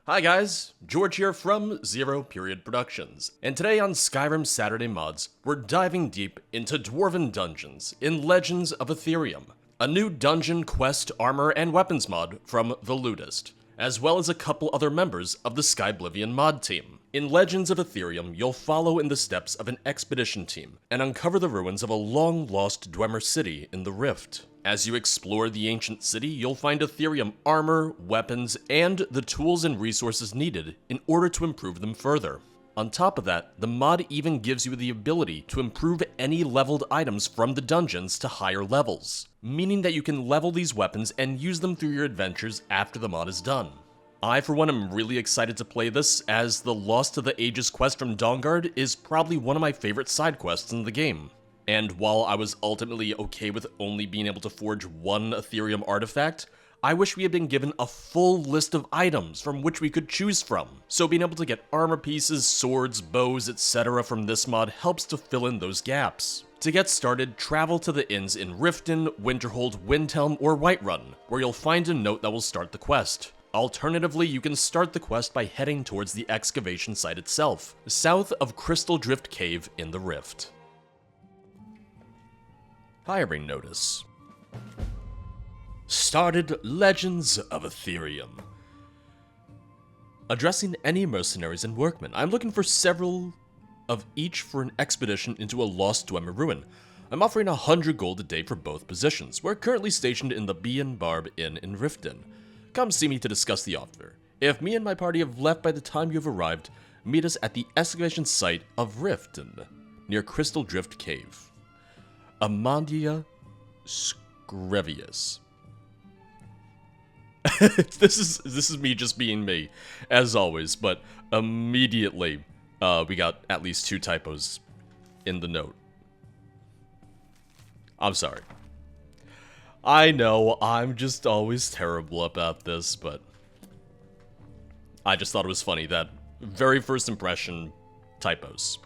Hi guys, George here from Zero Period Productions, and today on Skyrim Saturday Mods, we're diving deep into Dwarven Dungeons in Legends of Aetherium, a new dungeon, quest, armor, and weapons mod from TheLootist, as well as a couple other members of the Skyblivion mod team. In Legends of Aetherium, you'll follow in the steps of an expedition team and uncover the ruins of a long-lost Dwemer city in the Rift. As you explore the ancient city, you'll find Aetherium armor, weapons, and the tools and resources needed in order to improve them further. On top of that, the mod even gives you the ability to improve any leveled items from the dungeons to higher levels, meaning that you can level these weapons and use them through your adventures after the mod is done. I, for one, am really excited to play this, as the Lost to the Ages quest from Dawnguard is probably one of my favorite side quests in the game. And while I was ultimately okay with only being able to forge one Aetherium artifact, I wish we had been given a full list of items from which we could choose from. So being able to get armor pieces, swords, bows, etc. from this mod helps to fill in those gaps. To get started, travel to the inns in Riften, Winterhold, Windhelm, or Whiterun, where you'll find a note that will start the quest. Alternatively, you can start the quest by heading towards the excavation site itself, south of Crystal Drift Cave in the Rift. Hiring notice. Started Legends of Aetherium. Addressing any mercenaries and workmen. I'm looking for several of each for an expedition into a lost Dwemer ruin. I'm offering 100 gold a day for both positions. We're currently stationed in the Bee and Barb Inn in Riften. Come see me to discuss the offer. If me and my party have left by the time you've arrived, meet us at the excavation site of Riften, near Crystal Drift Cave. Amandia Screvius. This is me just being me, as always, but immediately we got at least 2 typos in the note. I'm sorry. I know, I'm just always terrible about this, but I just thought it was funny that very first impression, typos.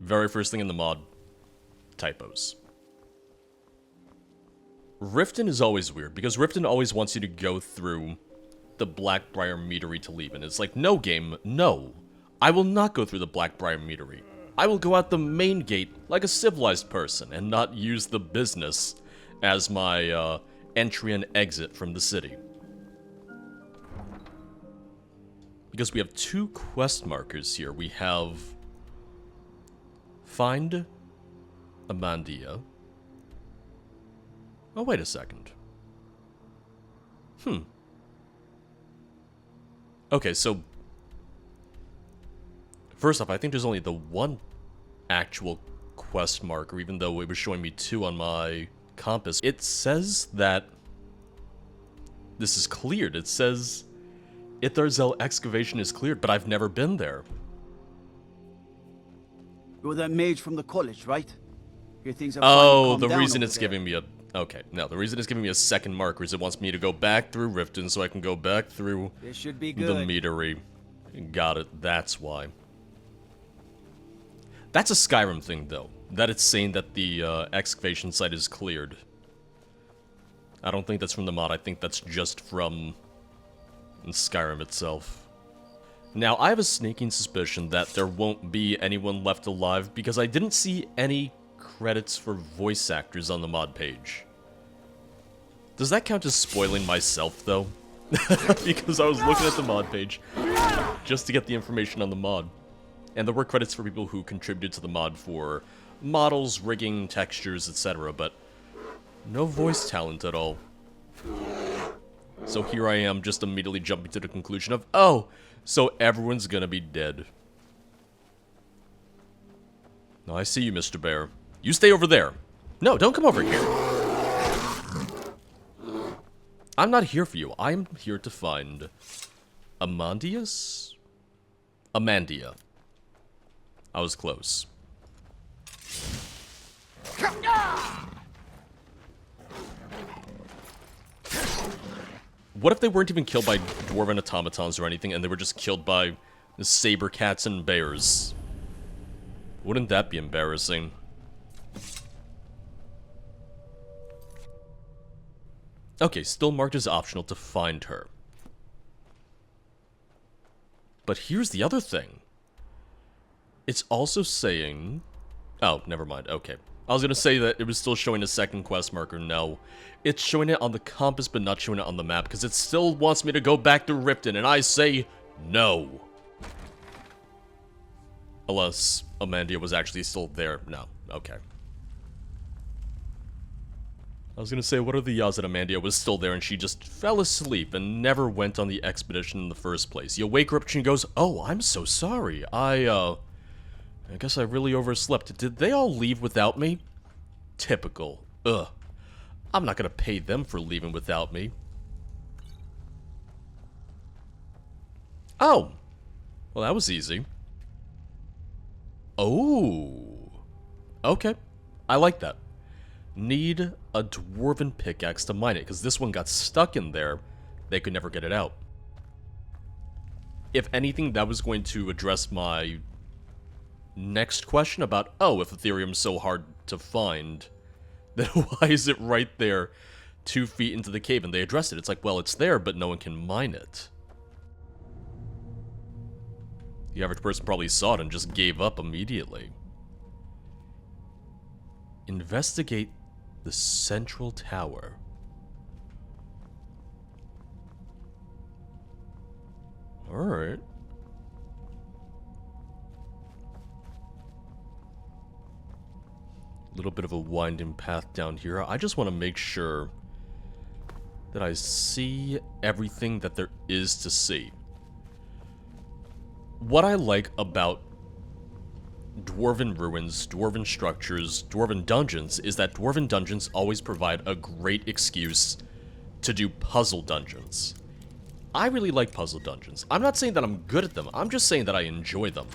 Very first thing in the mod, typos. Riften is always weird, because Riften always wants you to go through the Blackbriar Meadery to leave, and it's like, no game, no. I will not go through the Blackbriar Meadery. I will go out the main gate like a civilized person, and not use the business as my entry and exit from the city. Because we have 2 quest markers here. We have Find Amandia. Oh, wait a second. Okay, so first off, I think there's only the 1 actual quest marker, even though it was showing me 2 on my compass. It says that this is cleared. It says Itharzel excavation is cleared, but I've never been there. You're that mage from the college, right? Your things have Oh, the reason it's giving me a... Okay, no, the reason it's giving me a second marker is it wants me to go back through Riften so I can go back through this should be the good. Meadery. Got it, that's why. That's a Skyrim thing, though. That it's saying that the excavation site is cleared. I don't think that's from the mod, I think that's just from Skyrim itself. Now, I have a sneaking suspicion that there won't be anyone left alive because I didn't see any credits for voice actors on the mod page. Does that count as spoiling myself, though? Because I was looking at the mod page just to get the information on the mod. And there were credits for people who contributed to the mod for models, rigging, textures, etc., but no voice talent at all. So here I am, just immediately jumping to the conclusion of, oh, so everyone's gonna be dead. No, I see you, Mr. Bear. You stay over there. No, don't come over here. I'm not here for you. I'm here to find Amandius? Amandia. I was close. What if they weren't even killed by dwarven automatons or anything, and they were just killed by saber cats and bears? Wouldn't that be embarrassing? Okay, still marked as optional to find her. But here's the other thing. It's also saying... Oh, never mind. Okay. I was going to say that it was still showing a second quest marker. No. It's showing it on the compass, but not showing it on the map, because it still wants me to go back to Riften, and I say no. Unless Amandia was actually still there. No. Okay. I was going to say, what are the odds that Amandia was still there and she just fell asleep and never went on the expedition in the first place? You wake her up and she goes, "Oh, I'm so sorry. I guess I really overslept. Did they all leave without me?" Typical. Ugh. I'm not gonna pay them for leaving without me. Oh! Well, that was easy. Oh! Okay. I like that. Need a dwarven pickaxe to mine it, because this one got stuck in there. They could never get it out. If anything, that was going to address my next question about, oh, if Aetherium's so hard to find, then why is it right there 2 feet into the cave? And they addressed it. It's like, well, it's there, but no one can mine it. The average person probably saw it and just gave up immediately. Investigate the central tower. Alright. Little bit of a winding path down here. I just want to make sure that I see everything that there is to see. What I like about Dwarven ruins, Dwarven structures, Dwarven dungeons is that Dwarven dungeons always provide a great excuse to do puzzle dungeons. I really like puzzle dungeons. I'm not saying that I'm good at them, I'm just saying that I enjoy them.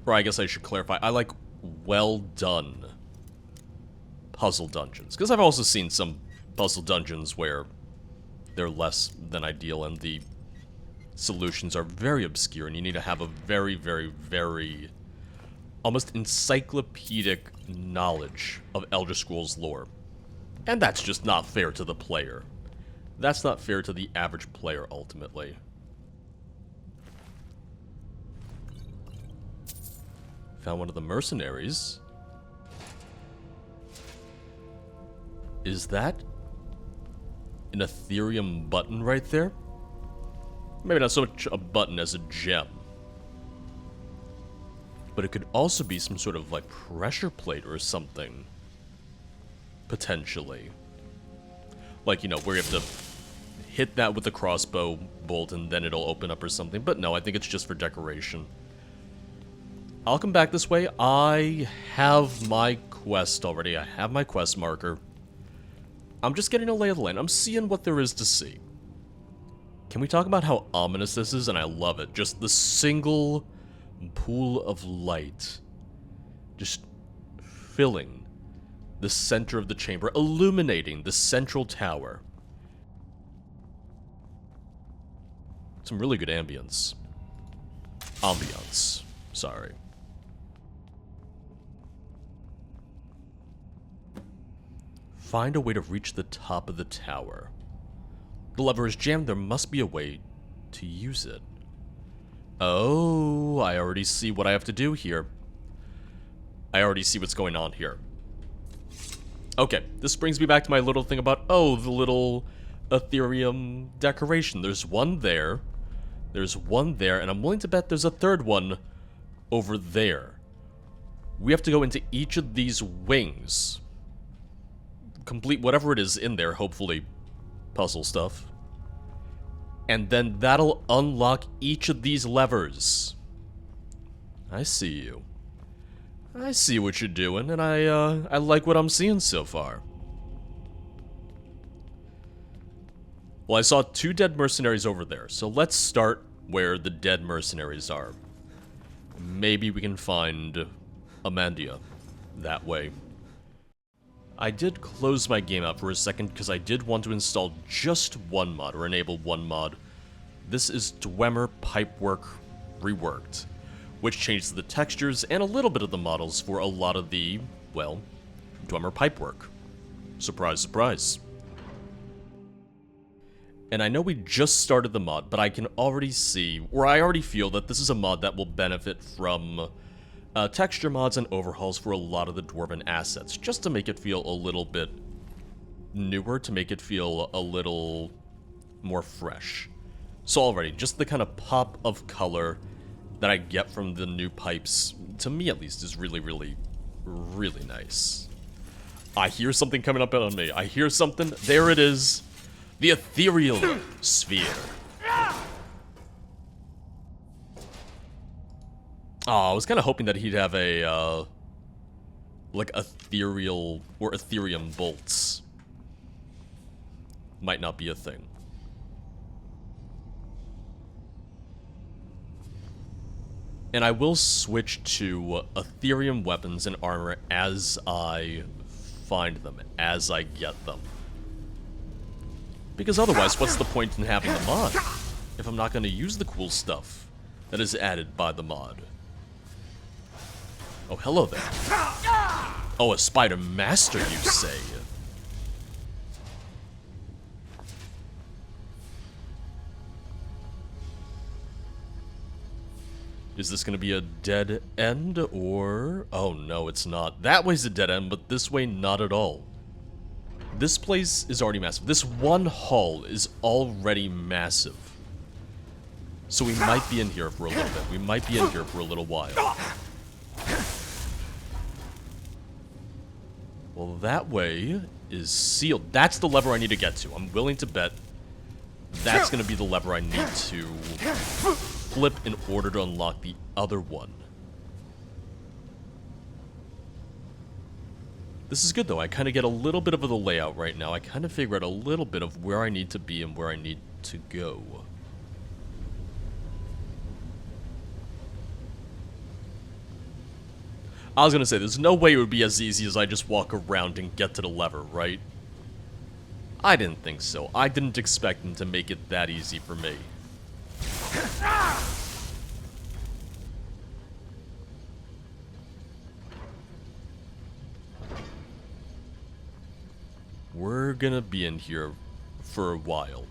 Or I guess I should clarify, I like well done puzzle dungeons. Because I've also seen some puzzle dungeons where they're less than ideal and the solutions are very obscure and you need to have a very, very, very almost encyclopedic knowledge of Elder Scrolls lore. And that's just not fair to the player. That's not fair to the average player, ultimately. Found one of the mercenaries. Is that an Aetherium button right there? Maybe not so much a button as a gem. But it could also be some sort of, like, pressure plate or something. Potentially. Like, you know, where you have to hit that with a crossbow bolt and then it'll open up or something. But no, I think it's just for decoration. I'll come back this way. I have my quest already. I have my quest marker. I'm just getting a lay of the land. I'm seeing what there is to see. Can we talk about how ominous this is? And I love it. Just the single pool of light. Just filling the center of the chamber. Illuminating the central tower. Some really good ambience. Ambiance. Sorry. Find a way to reach the top of the tower. The lever is jammed, there must be a way to use it. Oh, I already see what I have to do here. I already see what's going on here. Okay, this brings me back to my little thing about, oh, the little Aetherium decoration. There's one there. There's one there, and I'm willing to bet there's a third one over there. We have to go into each of these wings. Complete whatever it is in there, hopefully puzzle stuff. And then that'll unlock each of these levers. I see you. I see what you're doing, and I like what I'm seeing so far. Well, I saw 2 dead mercenaries over there, so let's start where the dead mercenaries are. Maybe we can find Amandia that way. I did close my game out for a second because I did want to install just one mod, or enable one mod. This is Dwemer Pipework Reworked, which changes the textures and a little bit of the models for a lot of the, well, Dwemer Pipework. Surprise, surprise. And I know we just started the mod, but I can already see, or I already feel that this is a mod that will benefit from texture mods and overhauls for a lot of the Dwarven assets, just to make it feel a little bit newer, to make it feel a little more fresh. So already, just the kind of pop of color that I get from the new pipes, to me at least, is really, really, really nice. I hear something coming up on me. I hear something. There it is. The ethereal sphere. Oh, I was kind of hoping that he'd have a, like, ethereal or Aetherium bolts. Might not be a thing. And I will switch to Aetherium weapons and armor as I find them, as I get them. Because otherwise, what's the point in having the mod if I'm not going to use the cool stuff that is added by the mod? Oh, hello there. Oh, a spider master, you say? Is this going to be a dead end, or... Oh, no, it's not. That way's a dead end, but this way, not at all. This place is already massive. This one hall is already massive. So we might be in here for a little bit. We might be in here for a little while. Well, that way is sealed. That's the lever I need to get to. I'm willing to bet that's going to be the lever I need to flip in order to unlock the other one. This is good, though. I kind of get a little bit of the layout right now. I kind of figure out a little bit of where I need to be and where I need to go. I was going to say, there's no way it would be as easy as I just walk around and get to the lever, right? I didn't think so. I didn't expect them to make it that easy for me. We're gonna be in here for a while.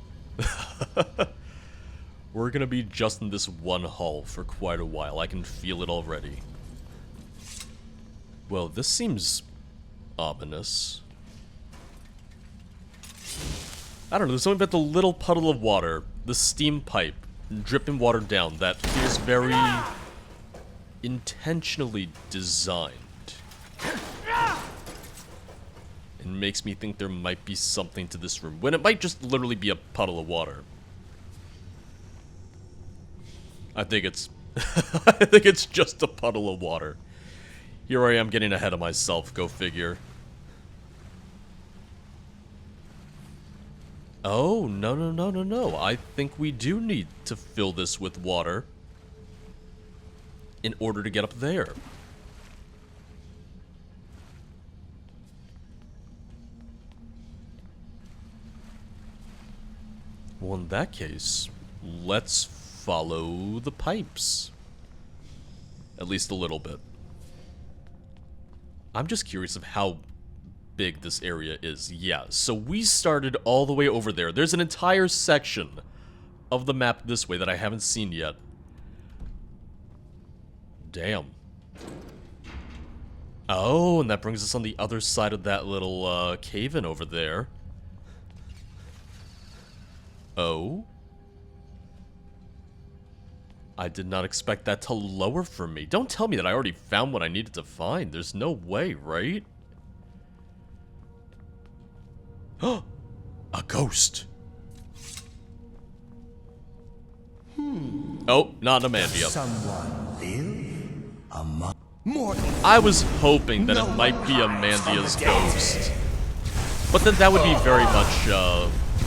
We're gonna be just in this one hall for quite a while. I can feel it already. Well, this seems ominous. I don't know, there's something about the little puddle of water, the steam pipe, dripping water down, that feels very intentionally designed. It makes me think there might be something to this room, when it might just literally be a puddle of water. I think it's... I think it's just a puddle of water. Here I am getting ahead of myself, go figure. Oh, no. I think we do need to fill this with water in order to get up there. Well, in that case, let's follow the pipes. At least a little bit. I'm just curious of how big this area is. Yeah, so we started all the way over there. There's an entire section of the map this way that I haven't seen yet. Damn. Oh, and that brings us on the other side of that little cave-in over there. Oh? I did not expect that to lower for me. Don't tell me that I already found what I needed to find. There's no way, right? A ghost. Oh, not an Amandia. Someone live among mortal. I was hoping that it might be Amandia's ghost. But then that would be very much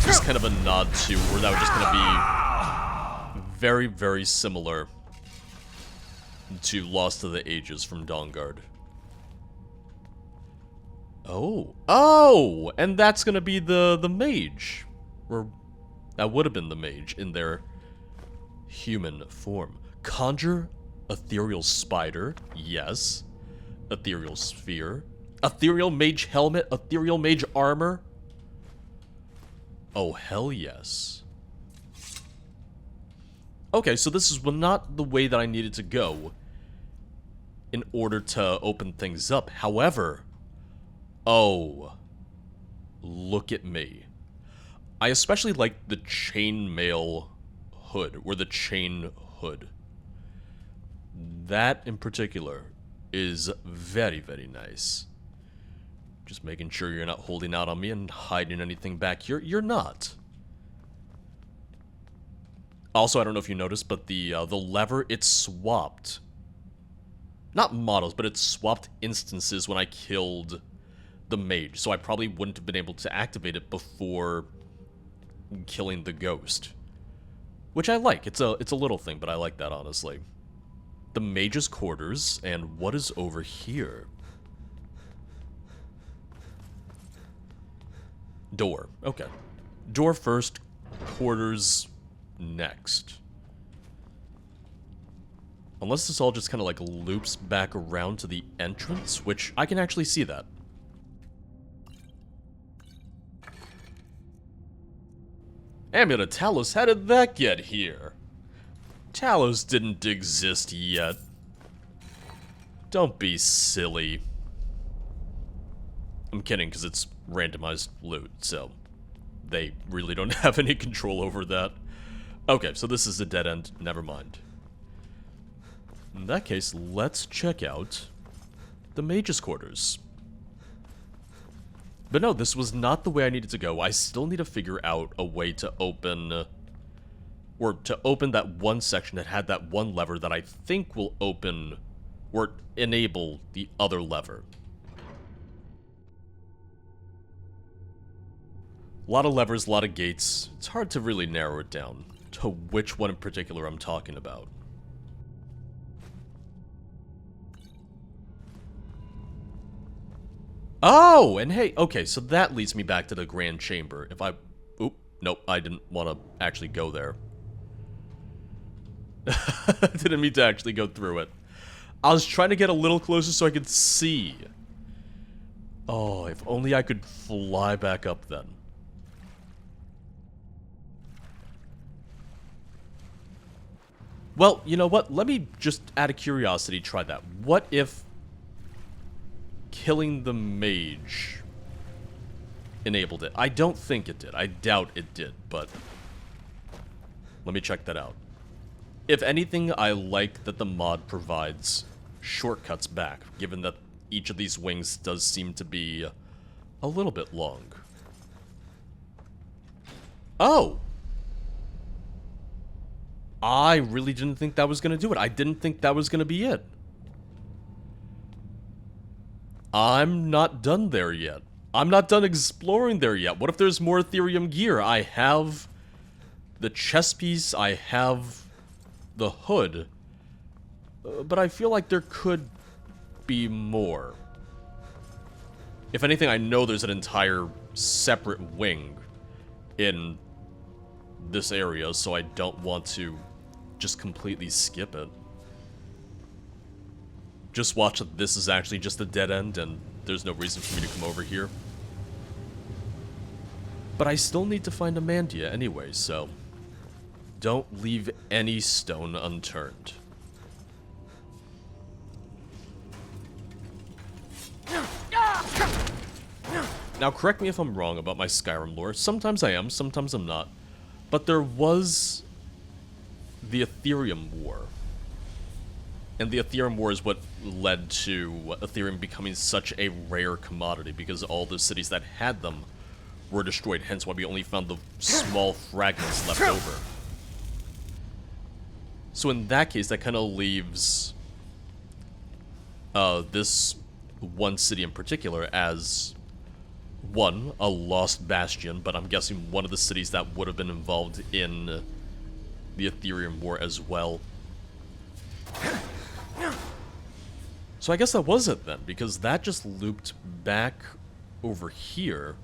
just kind of a nod to, or that was just going to be very, very similar to Lost to the Ages from Dawnguard. Oh, and that's gonna be the mage, or that would have been the mage in their human form. Conjure ethereal spider, yes. Ethereal sphere, ethereal mage helmet, ethereal mage armor. Oh, hell yes. Okay, so this is not the way that I needed to go in order to open things up. However, oh, look at me. I especially like the chainmail hood, or the chain hood. That in particular is very, very nice. Just making sure you're not holding out on me and hiding anything back here. You're not. Also, I don't know if you noticed, but the lever, it swapped. Not models, but it swapped instances when I killed the mage. So I probably wouldn't have been able to activate it before killing the ghost. Which I like. It's a little thing, but I like that, honestly. The mage's quarters, and what is over here? Door. Okay. Door first, quarters next. Unless this all just kind of like loops back around to the entrance, which I can actually see that. Amulet of Talos, how did that get here? Talos didn't exist yet. Don't be silly. I'm kidding, because it's randomized loot, so they really don't have any control over that. Okay, so this is a dead end. Never mind. In that case, let's check out the mage's quarters. But no, this was not the way I needed to go. I still need to figure out a way to open... or to open that one section that had that one lever that I think will open... or enable the other lever. A lot of levers, a lot of gates. It's hard to really narrow it down to which one in particular I'm talking about. Oh, and hey, okay, so that leads me back to the Grand Chamber. If I... Oop, nope, I didn't want to actually go there. Didn't mean to actually go through it. I was trying to get a little closer so I could see. Oh, if only I could fly back up then. Well, you know what? Let me just, out of curiosity, try that. What if killing the mage enabled it? I don't think it did. I doubt it did, but let me check that out. If anything, I like that the mod provides shortcuts back, given that each of these wings does seem to be a little bit long. Oh! I really didn't think that was going to do it. I didn't think that was going to be it. I'm not done there yet. I'm not done exploring there yet. What if there's more Aetherium gear? I have the chest piece, I have the hood, but I feel like there could be more. If anything, I know there's an entire separate wing in this area, so I don't want to just completely skip it. Just watch that this is actually just a dead end and there's no reason for me to come over here. But I still need to find Amandia anyway, so don't leave any stone unturned. Now, correct me if I'm wrong about my Skyrim lore. Sometimes I am, sometimes I'm not. But there was the Aetherium War. And the Aetherium War is what led to Aetherium becoming such a rare commodity, because all the cities that had them were destroyed, hence why we only found the small fragments left over. So in that case, that kind of leaves this one city in particular as, one, a lost bastion, but I'm guessing one of the cities that would have been involved in the Aetherium War as well. So I guess that was it then, because that just looped back over here.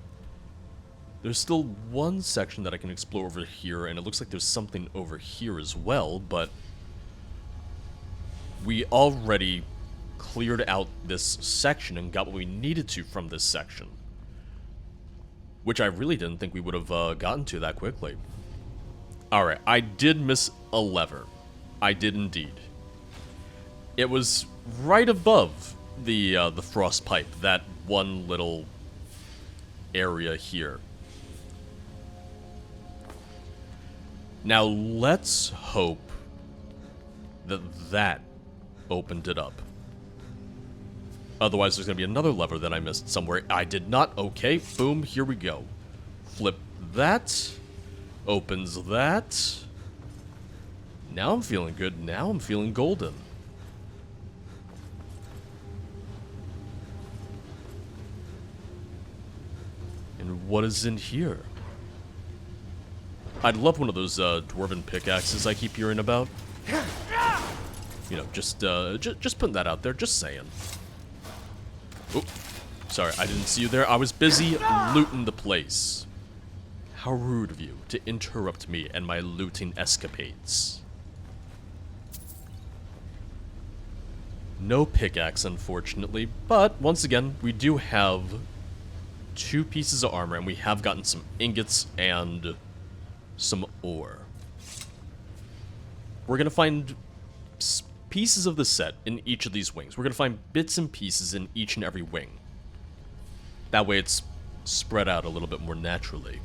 There's still one section that I can explore over here, and it looks like there's something over here as well, but we already cleared out this section and got what we needed to from this section. which I really didn't think we would have gotten to that quickly. Alright, I did miss a lever. I did indeed. It was right above the frost pipe, that one little area here. Now let's hope that that opened it up. Otherwise there's going to be another lever that I missed somewhere. I did not. Okay, boom, here we go. Flip that. Opens that. Now I'm feeling good. Now I'm feeling golden. And what is in here? I'd love one of those dwarven pickaxes I keep hearing about. You know, just putting that out there, just saying. Oop, sorry, I didn't see you there. I was busy looting the place. How rude of you to interrupt me and my looting escapades. No pickaxe, unfortunately, but once again, we do have 2 pieces of armor, and we have gotten some ingots and some ore. We're gonna find pieces of the set in each of these wings. We're gonna find bits and pieces in each and every wing. That way it's spread out a little bit more naturally.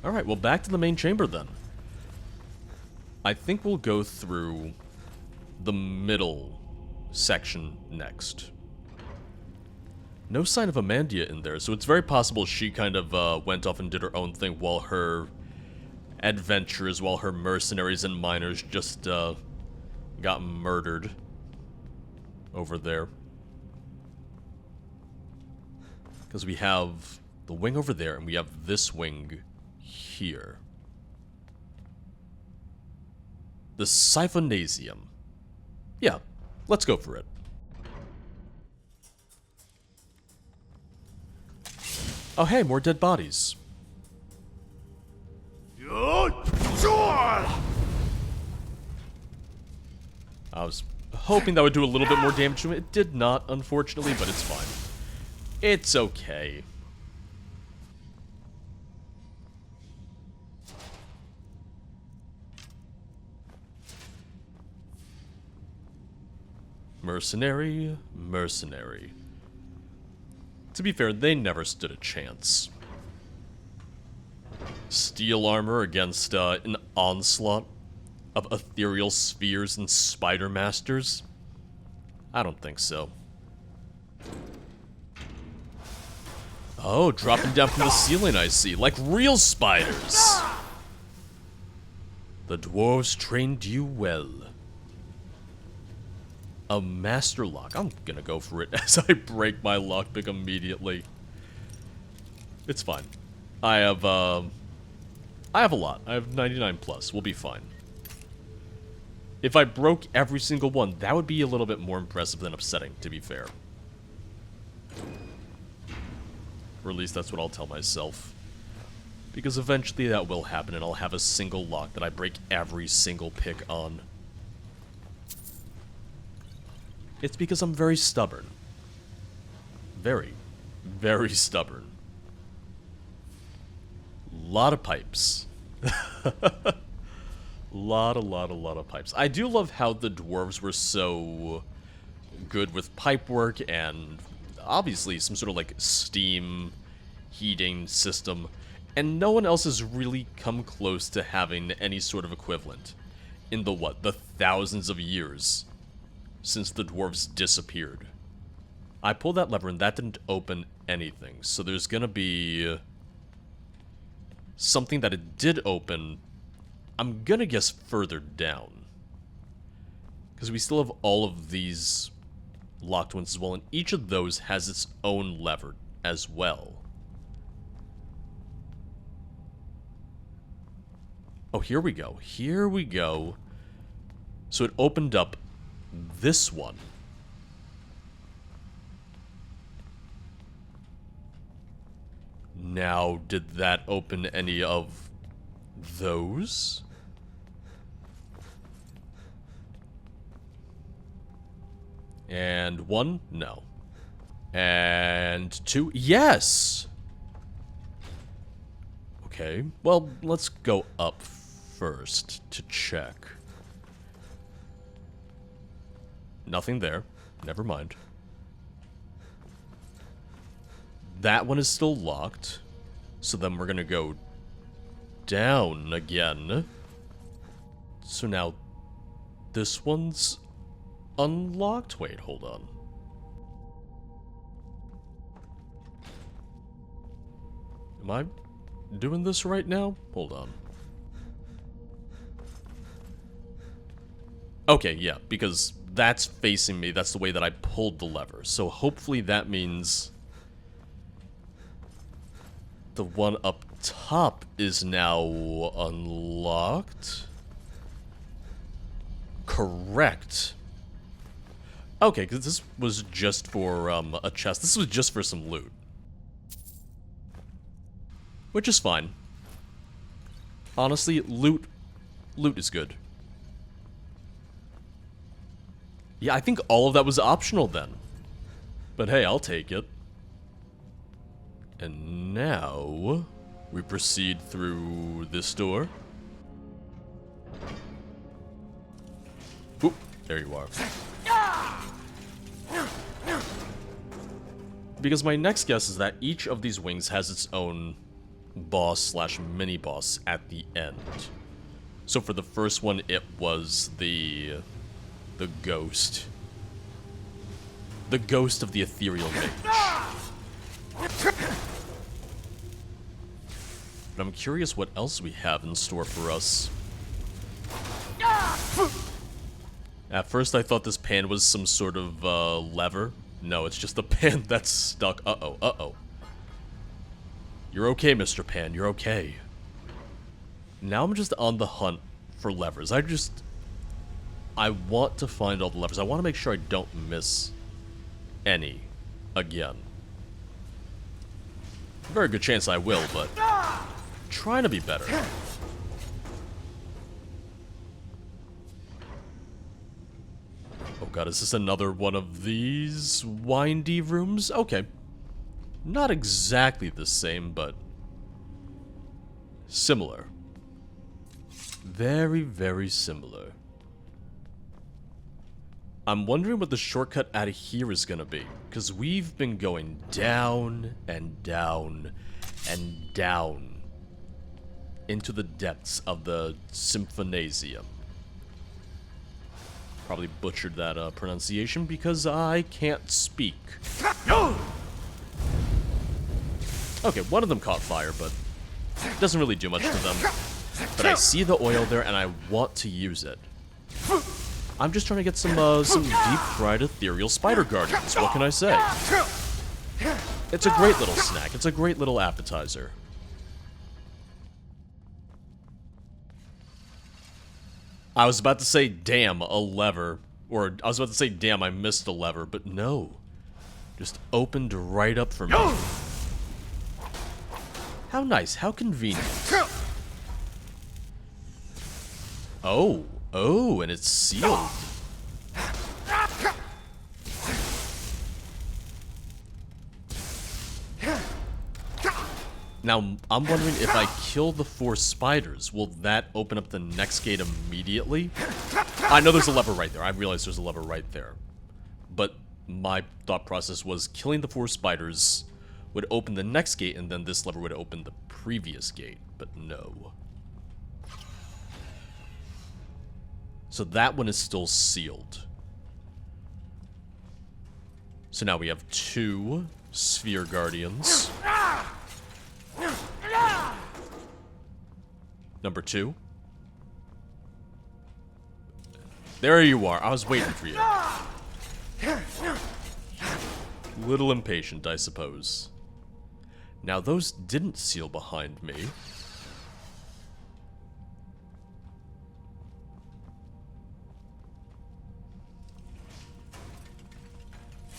Alright, well, back to the main chamber then. I think we'll go through the middle section next. No sign of Amandia in there, so it's very possible she kind of went off and did her own thing while her adventurers, while her mercenaries and miners just got murdered over there. Because we have the wing over there, and we have this wing here. The Siphonasium. Yeah, let's go for it. Oh hey, more dead bodies. I was hoping that would do a little bit more damage to him. It did not, unfortunately, but it's fine. It's okay. Mercenary, mercenary. To be fair, they never stood a chance. Steel armor against an onslaught of ethereal spheres and spider masters? I don't think so. Oh, dropping down from the ceiling, I see, like real spiders. The dwarves trained you well. A master lock. I'm gonna go for it as I break my lockpick immediately. It's fine. I have a lot. I have 99 plus. We'll be fine. If I broke every single one, that would be a little bit more impressive than upsetting, to be fair. Or at least that's what I'll tell myself. Because eventually that will happen, and I'll have a single lock that I break every single pick on. It's because I'm very stubborn. Very, very stubborn. Lot of pipes. lot of pipes. I do love how the dwarves were so good with pipe work and obviously some sort of like steam heating system, and no one else has really come close to having any sort of equivalent in the thousands of years since the dwarves disappeared. I pulled that lever and that didn't open anything, so there's gonna be something that it did open. I'm gonna guess further down, because we still have all of these locked ones as well, and each of those has its own lever as well. Oh, here we go. Here we go. So it opened up this one. Now, did that open any of those? And one? No. And 2. Yes! Okay, well, let's go up first to check. Nothing there. Never mind. That one is still locked. So then we're gonna go down again. So now this one's unlocked? Wait, hold on. Am I doing this right now? Hold on. Okay, yeah, because that's facing me. That's the way that I pulled the lever. So hopefully that means the one up top is now unlocked. Correct. Okay, because this was just for a chest. This was just for some loot. Which is fine. Honestly, loot is good. Yeah, I think all of that was optional then. But hey, I'll take it. And now we proceed through this door. Oop, there you are. Because my next guess is that each of these wings has its own boss slash mini boss at the end. So for the first one, it was the ghost. The ghost of the ethereal mage. But I'm curious what else we have in store for us. At first I thought this pan was some sort of lever. No, it's just a pan that's stuck. Uh-oh, uh-oh. You're okay, Mr. Pan, you're okay. Now I'm just on the hunt for levers. I want to find all the levers. I want to make sure I don't miss any again. Very good chance I will, but trying to be better. Oh god, is this another one of these windy rooms? Okay. Not exactly the same, but similar. Very, very similar. I'm wondering what the shortcut out of here is gonna be, because we've been going down and down and down into the depths of the Symphonasium. Probably butchered that pronunciation because I can't speak. Okay, one of them caught fire, but it doesn't really do much to them. But I see the oil there, and I want to use it. I'm just trying to get some deep-fried ethereal spider guardians. What can I say? It's a great little snack. It's a great little appetizer. I was about to say, damn, a lever. Or, I was about to say, damn, I missed a lever, but no. Just opened right up for me. How nice, how convenient. Oh, and it's sealed. Now, I'm wondering if I kill the 4 spiders, will that open up the next gate immediately? I know there's a lever right there. I realize there's a lever right there. But my thought process was killing the 4 spiders would open the next gate, and then this lever would open the previous gate. But no. So that one is still sealed. So now we have 2 sphere guardians. Number 2. There you are. I was waiting for you. Little impatient, I suppose. Now, those didn't seal behind me.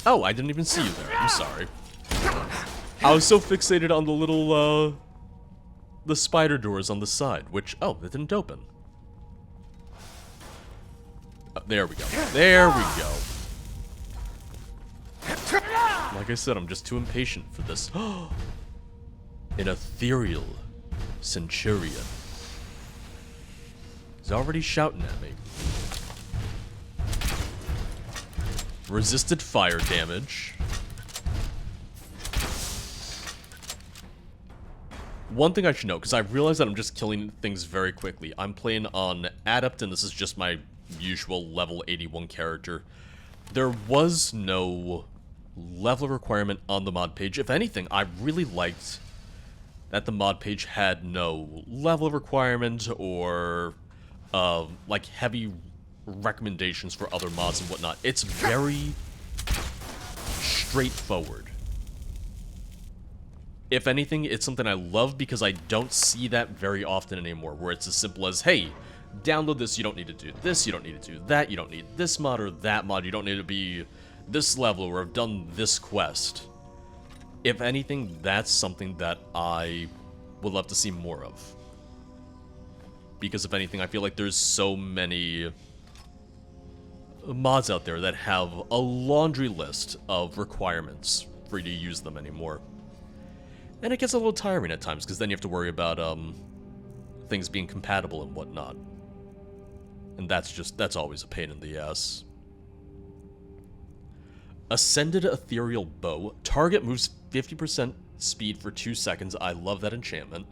Oh, I didn't even see you there. I'm sorry. I was so fixated on the little, the spider doors on the side, which, oh, that didn't open. There we go. There we go. Now Like I said, I'm just too impatient for this. An ethereal centurion. He's already shouting at me. Resisted fire damage. One thing I should note, because I realize that I'm just killing things very quickly. I'm playing on Adept, and this is just my usual level 81 character. There was no level requirement on the mod page. If anything, I really liked that the mod page had no level requirement or like heavy recommendations for other mods and whatnot. It's very straightforward. If anything, it's something I love because I don't see that very often anymore, where it's as simple as, hey, download this, you don't need to do this, you don't need to do that, you don't need this mod or that mod, you don't need to be this level or have done this quest. If anything, that's something that I would love to see more of. Because if anything, I feel like there's so many mods out there that have a laundry list of requirements for you to use them anymore. And it gets a little tiring at times, because then you have to worry about things being compatible and whatnot. And that's always a pain in the ass. Ascended Ethereal Bow. Target moves 50% speed for 2 seconds. I love that enchantment.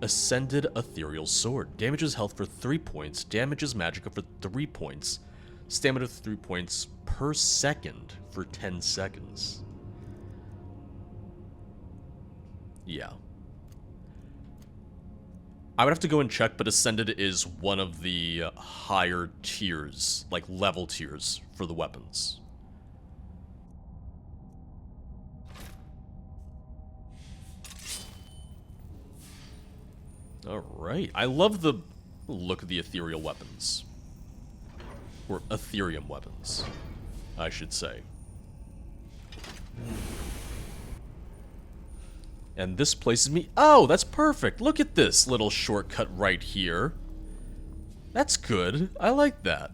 Ascended Ethereal Sword. Damages health for 3 points. Damages magicka for 3 points. Stamina 3 points per second for 10 seconds. Yeah. I would have to go and check, but Ascended is one of the higher tiers, like level tiers, for the weapons. Alright. I love the look of the ethereal weapons. Or Aetherium weapons, I should say. And this places me... Oh, that's perfect! Look at this little shortcut right here. That's good. I like that.